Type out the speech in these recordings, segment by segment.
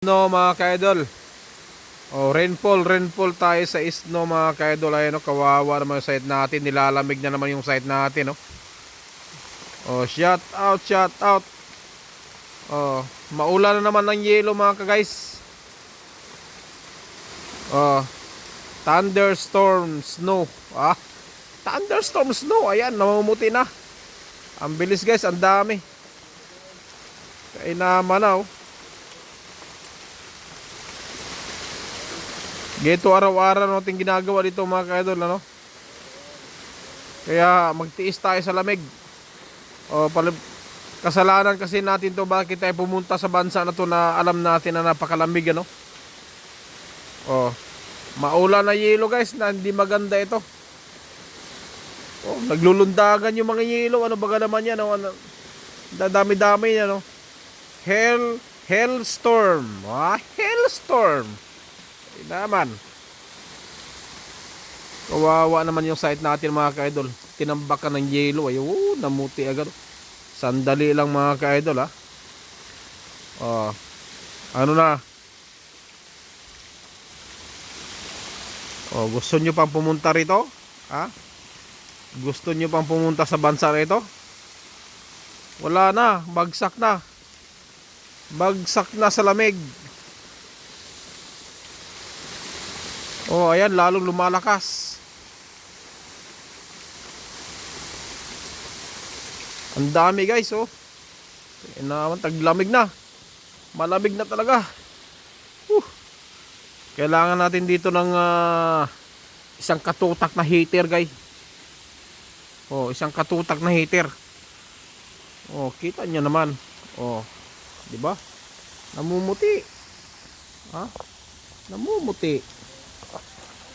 No mga ka-idol. Rainfall tayo sa Isno mga ka-idol. Ayun, kawawa naman yung site natin. Nilalamig na naman yung site natin, no. Shout out, shout out. Maulan na naman ng yelo mga ka-guys. Thunderstorm snow. Thunderstorm snow. Ayan, namumuti na. Ang bilis guys, ang dami. Kaya naman na, Geto araw-araw natin ginagawa dito mga ka-idol, ano? Kaya magtiis tayo sa lamig. Kasalanan kasi natin to, bakit tayo pumunta sa bansa na to na alam natin na napakalamig, ano? Maulan na yelo guys, na hindi maganda ito. Naglulundagan yung mga yelo. Ano baga naman yan, no? Dami-dami yan, no? Hailstorm. Hailstorm. Naman. Kawawa naman yung site natin mga ka-idol. Tinambakan ng yelo. Ayun, namuti agad. Sandali lang mga ka-idol, ha. Ano na? Gusto nyo pang pumunta rito? Ha? Gusto nyo pang pumunta sa bansa rito? Wala na. Bagsak na. Bagsak na sa lamig. Ayan, lalong lumalakas. Ang dami guys, taglamig na. Malamig na talaga. Kailangan natin dito ng isang katutak na heater guys. Isang katutak na heater. Kita nyo naman. Di ba? Namumuti. Namumuti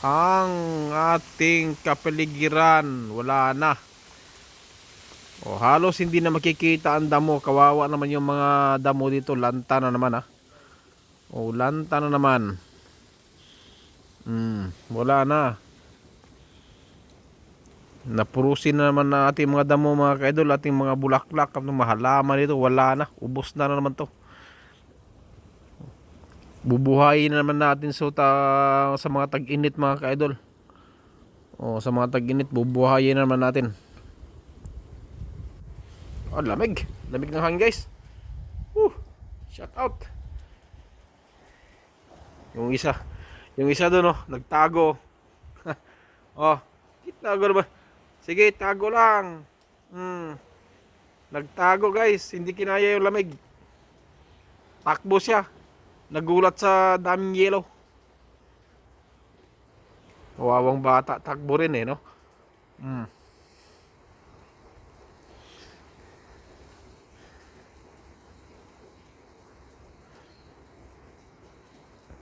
ang ating kapaligiran. Wala na. Halos hindi na makikita ang damo. Kawawa naman yung mga damo dito. Lanta na naman, lanta na naman. Wala na. Napurusin na naman na ating mga damo mga ka-idol. Ating mga bulaklak, mahalaman dito. Wala na. Ubos na naman to. Bubuhayin na naman natin sa mga tag-init mga ka-idol. Sa mga tag-init bubuhayin na naman natin. Lamig. Lamig ng hangin guys. Shout out. Yung isa doon, nagtago. Tago naman. Sige, tago lang. Nagtago guys, hindi kinaya yung lamig. Takbo siya. Nagulat sa daming yelo. Wawang bata, takbo rin no.